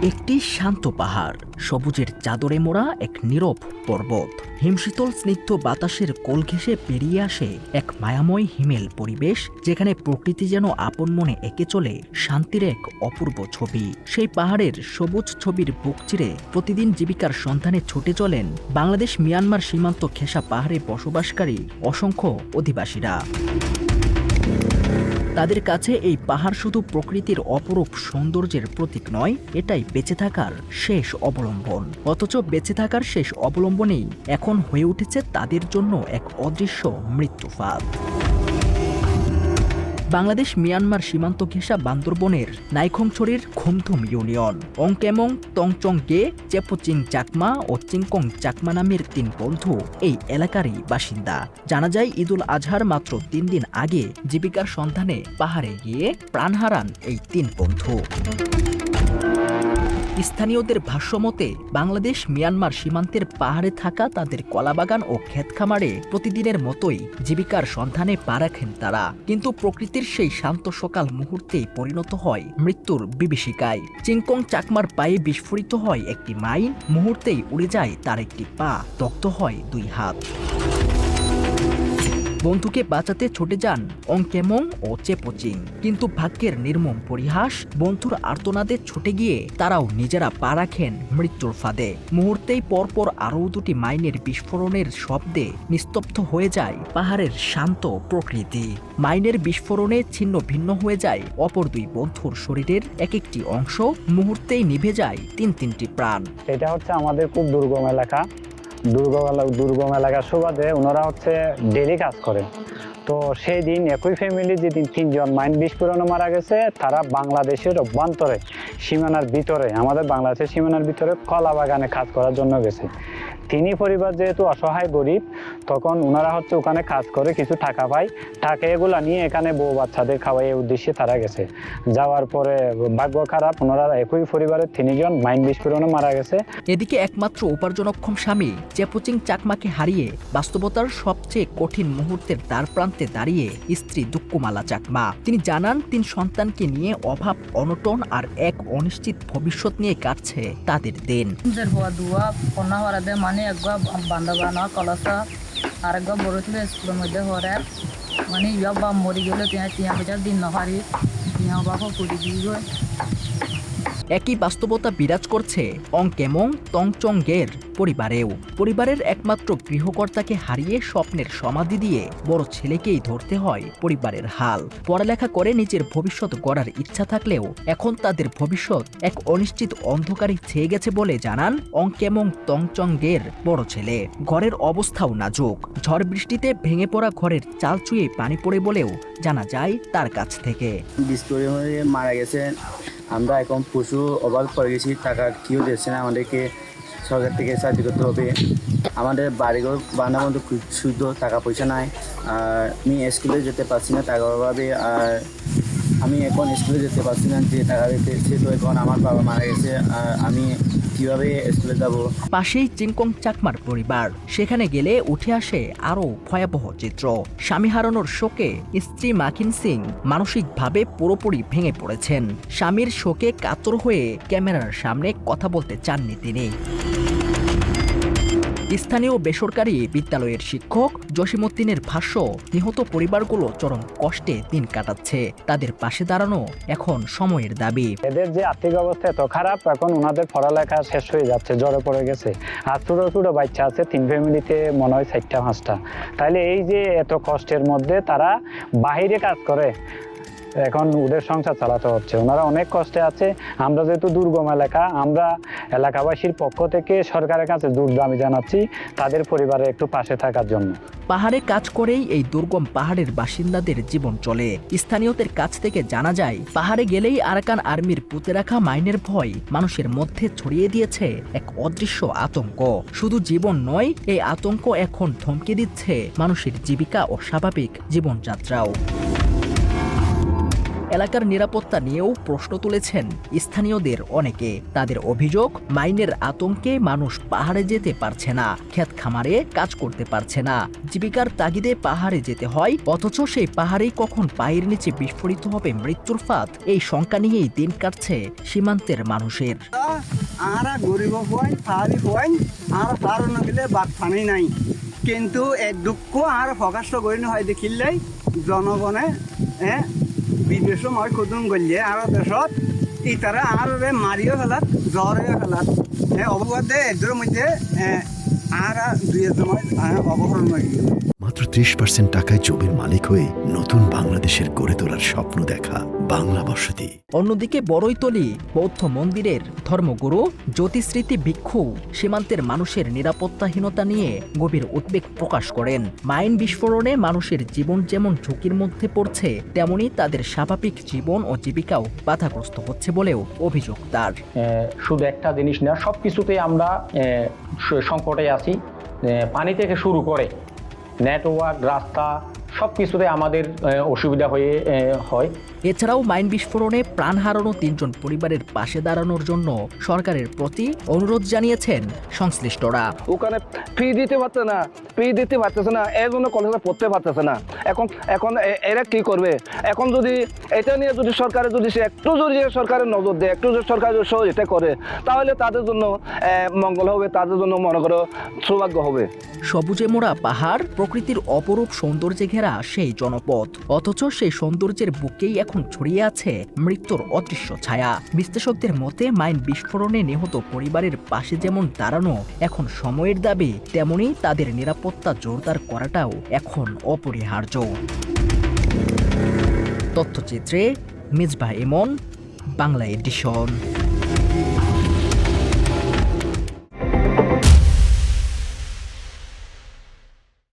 একটি শান্ত পাহাড়, সবুজের চাদরে মোড়া এক নীরব পর্বত, হিমশীতল স্নিগ্ধ বাতাসের কোল ঘেঁষে পেরিয়ে আসে এক মায়াময় হিমেল পরিবেশ, যেখানে প্রকৃতি যেন আপন মনে এঁকে চলে শান্তির এক অপূর্ব ছবি। সেই পাহাড়ের সবুজ ছবির বুক চিরে প্রতিদিন জীবিকার সন্ধানে ছুটে চলেন বাংলাদেশ মিয়ানমার সীমান্ত ঘেঁষা পাহাড়ে বসবাসকারী অসংখ্য অধিবাসীরা। তাদের কাছে এই পাহাড় শুধু প্রকৃতির অপরূপ সৌন্দর্যের প্রতীক নয়, এটাই বেঁচে থাকার শেষ অবলম্বন। অথচ বেঁচে থাকার শেষ অবলম্বনেই এখন হয়ে উঠেছে তাদের জন্য এক অদৃশ্য মৃত্যুফাঁদ। বাংলাদেশ মিয়ানমার সীমান্ত ঘেঁষা বান্দরবনের নাইখংছড়ির খুমথুম ইউনিয়ন অংকেমং তংচংগে চেপোচিং চাকমা ও চিংকং চাকমা নামের তিন বন্ধু এই এলাকারই বাসিন্দা। জানা যায় ঈদুল আজহার মাত্র 3 দিন আগে জীবিকার সন্ধানে পাহাড়ে গিয়ে প্রাণ হারান এই তিন বন্ধু। স্থানীয়দের ভাষ্যমতে বাংলাদেশ মিয়ানমার সীমান্তের পাহাড়ে থাকা তাদের কলাবাগান ও ক্ষেত খামারে প্রতিদিনের মতোই জীবিকার সন্ধানে পা রাখেন তারা, কিন্তু প্রকৃতির সেই শান্ত সকাল মুহূর্তেই পরিণত হয় মৃত্যুর বিভীষিকায়। চিংকং চাকমার পায়ে বিস্ফোরিত হয় একটি মাইন, মুহূর্তেই উড়ে যায় তার একটি পা, দগ্ধ হয় 2 হাত। বন্ধুকে বাঁচাতে ছুটে যান অংকেমং ও চেপোচিং, কিন্তু ভাগ্যের নির্মম পরিহাস, বন্ধুর আর্তনাদে ছুটে গিয়ে তারাও নিজেরা পা রাখেন মৃত্যুর ফাঁদে। মুহূর্তেই পরপর আরও 2টি মাইনের বিস্ফোরণের শব্দে নিস্তব্ধ হয়ে যায় পাহাড়ের শান্ত প্রকৃতি। মাইনের বিস্ফোরণে ছিন্ন ভিন্ন হয়ে যায় অপর 2 বন্ধুর শরীরের এক একটি অংশ, মুহূর্তেই নিভে যায় 3টি প্রাণ। এটা হচ্ছে আমাদের খুব দুর্গম এলাকা। দুর্গম এলাকার সুবাদে ওনারা হচ্ছে ডেলি কাজ করে। তো সেই দিন একই ফ্যামিলি যেদিন 3 জন মাইন বিস্ফোরণে মারা গেছে, তারা বাংলাদেশের অভ্যন্তরে সীমানার ভিতরে, আমাদের বাংলাদেশের সীমানার ভিতরে কলা বাগানে কাজ করার জন্য গেছে। তিনি পরিবার যেহেতু অসহায় গরিব, তখন ওনারা হচ্ছে ওখানে কাজ করে কিছু টাকা পায়, টাকা এগুলা নিয়ে এখানে বউ বাচ্চাদের খাওয়াই এই উদ্দেশ্যে তারা গেছে। যাওয়ার পরে ভাগ্য খারাপ, ওনারা একই পরিবারের 3 জন মাইন বিস্ফোরণে মারা গেছে। এদিকে একমাত্র উপার্জনক্ষম স্বামী চেপোচিং চাকমাকে হারিয়ে বাস্তবতার সবচেয়ে কঠিন মুহূর্তের দ্বার প্রান্তে দাঁড়িয়ে স্ত্রী দুক্কুমালা চাকমা। তিনি জানান 3 সন্তানকে নিয়ে অভাব, অনটন আর এক অনিশ্চিত ভবিষ্যৎ নিয়ে কাটছে তাদের দিন। মানে একবার বান্ধা বানা কলসা আর একবার বড় ছিল স্কুলের মধ্যে হরার মানে ইয়া বা মরি গেলে তিয়া বেচার দিন নহারি তিয়া বাবা করে দিয়ে একই বাস্তবতা বিরাজ করছে অংকেমং তংচংগের পরিবারেও। পরিবারের একমাত্র গৃহকর্তাকে হারিয়ে স্বপ্নের সমাধি দিয়ে বড় ছেলেকেই ধরতে হয় পরিবারের হাল। পড়ালেখা করে নিজের ভবিষ্যৎ গড়ার ইচ্ছা থাকলেও এখন তাদের ভবিষ্যৎ এক অনিশ্চিত অন্ধকারে ছেয়ে গেছে বলে জানান অংকেমং তংচংগের বড় ছেলে। ঘরের অবস্থাও নাজুক, ঝড় বৃষ্টিতে ভেঙে পড়া ঘরের চাল চুয়ে পানি পড়ে বলেও জানা যায় তার কাছ থেকে। মারা গেছে, আমরা এখন প্রচুর অভাব পড়ে গেছি, টাকা কেউ দিচ্ছে না আমাদেরকে, সরকার থেকে সাহায্য করতে হবে। আমাদের বাড়িঘর বানানোর মতো শুদ্ধ টাকা পয়সা নাই, আর আমি স্কুলে যেতে পারছি না টাকার অভাবে, আর আমি এখন স্কুলে যেতে পারছি না যে টাকা দিতে, সেহেতু এখন আমার বাবা মারা গেছে, আর আমি কিভাবে স্কুলে যাব। পাশেই চিংকং চাকমার পরিবার, সেখানে গেলে উঠে আসে আরও ভয়াবহ চিত্র। স্বামী হারানোর শোকে স্ত্রী মাকিন সিং মানসিকভাবে পুরোপুরি ভেঙে পড়েছেন। স্বামীর শোকে কাতর হয়ে ক্যামেরার সামনে কথা বলতে চাননি তিনি। স্থানীয় বেসরকারি বিদ্যালয়ের শিক্ষক জসিমউদ্দিনের ভাষ্য, নিহত পরিবারগুলো চরম কষ্টে দিন কাটাচ্ছে, তাদের পাশে দাঁড়ানো এখন সময়ের দাবি। এদের যে আর্থিক অবস্থা এত খারাপ, এখন ওনাদের পড়ালেখা শেষ হয়ে যাচ্ছে, জ্বরে পড়ে গেছে। আর ছোট ছোট বাচ্চা আছে, 3 ফ্যামিলিতে মনে হয় 4টা-5টা। তাইলে এই যে এত কষ্টের মধ্যে তারা বাহিরে কাজ করে, এখন ওদের সংসার চালাতে হচ্ছে। ওনারা অনেক কষ্টে আছে। আমরা যেহেতু দুর্গম এলাকা, আমরা এলাকাবাসীর পক্ষ থেকে সরকারের কাছে জোর দাবি জানাচ্ছি তাদের পরিবারের একটু পাশে থাকার জন্য। পাহাড়ে কাজ করেই এই দুর্গম পাহাড়ের বাসিন্দাদের জীবন চলে। স্থানীয়দের কাছ থেকে জানা যায়, পাহাড়ে গেলেই আরাকান আর্মির পুঁতে রাখা মাইনের ভয় মানুষের মধ্যে ছড়িয়ে দিয়েছে এক অদৃশ্য আতঙ্ক। শুধু জীবন নয়, এই আতঙ্ক এখন থমকে দিচ্ছে মানুষের জীবিকা ও স্বাভাবিক জীবনযাত্রাও। এলাকার নিরাপত্তা নিয়েও প্রশ্ন তুলেছেন স্থানীয়দের অনেকে। তাদের অভিযোগ, মাইনের আতঙ্কে মানুষ পাহাড়ে যেতে পারছে না, ক্ষেত খামারে কাজ করতে পারছে না, জীবিকার তাগিদে পাহাড়ে যেতে হয়, অথচ সেই পাহাড়েই কখন পায়ের নিচে বিস্ফোরিত হবে মৃত্যুর ফাঁদ, এই শঙ্কা নিয়েই দিন কাটছে সীমান্তের মানুষের। আর গরিব হওয়াই ফারি হওয়াই আর তার নগিলে বাদ পানি নাই কিন্তু এক দুঃখ আর ফকাষ্ট করি হয় দেখিলেই জনগণে বিদেশ মই খুদুম গলিয়ে আর দেশত ইতারা আর মারিও ফেলাত জ্বরেও ফেলাত অববাদে এদের মধ্যে আর দুই সময় অবহরণ হয়ে গেল। মাত্র 30% টাকায় জমির মালিক হয়ে নতুন বাংলাদেশের গড়ে তোলার স্বপ্ন দেখা বাংলা বসতি। অন্যদিকে বড়ইতলী বৌদ্ধ মন্দিরের ধর্মগুরু জ্যোতিস্মৃতি ভিক্ষু সীমান্তের মানুষের নিরাপত্তাহীনতা নিয়ে গভীর উদ্বেগ প্রকাশ করেন। মাইন বিস্ফোরণে মানুষের জীবন যেমন ঝুঁকির মধ্যে পড়ছে, তেমনি তাদের স্বাভাবিক জীবন ও জীবিকাও বাধাগ্রস্ত হচ্ছে বলেও অভিযোগ তার। শুধু একটা জিনিস না, সব কিছুতেই আমরা সংকটে আছি। পানি থেকে শুরু করে নেটওয়ার্ক, রাস্তা, সব কিছুতে আমাদের অসুবিধা হয়। এছাড়াও মাইন বিস্ফোরণে প্রাণ হারানো 3 জন পরিবারের পাশে দাঁড়ানোর জন্য সরকারের প্রতি অনুরোধ জানিয়েছেন সংশ্লিষ্টরা। ওখানে ফি দিতে পারতেছে না, এর জন্য কলেজে পড়তে পারতেছে না। এখন এরা কি করবে? এখন যদি এটা নিয়ে যদি সরকারের যদি সে একটু যদি সরকারের নজর দেয়, একটু যদি সরকার সহযোগিতা করে, তাহলে তাদের জন্য মঙ্গল হবে, তাদের জন্য মনে করো সৌভাগ্য হবে। সবুজে মোড়া পাহাড়, প্রকৃতির অপরূপ সৌন্দর্যে ঘেরা সেই জনপদ, অথচ সেই সৌন্দর্যের বুকেই এখন ছড়িয়ে আছে মৃত্যুর অদৃশ্য ছায়া। বিশ্লেষকদের মতে মাইন বিস্ফোরণে নিহত পরিবারের পাশে যেমন দাঁড়ানো এখন সময়ের দাবি, তেমনি তাদের নিরাপত্তা জোরদার করাটাও এখন অপরিহার্য। তথ্যচিত্রে মিজবাহ ইমন, বাংলা এডিশন।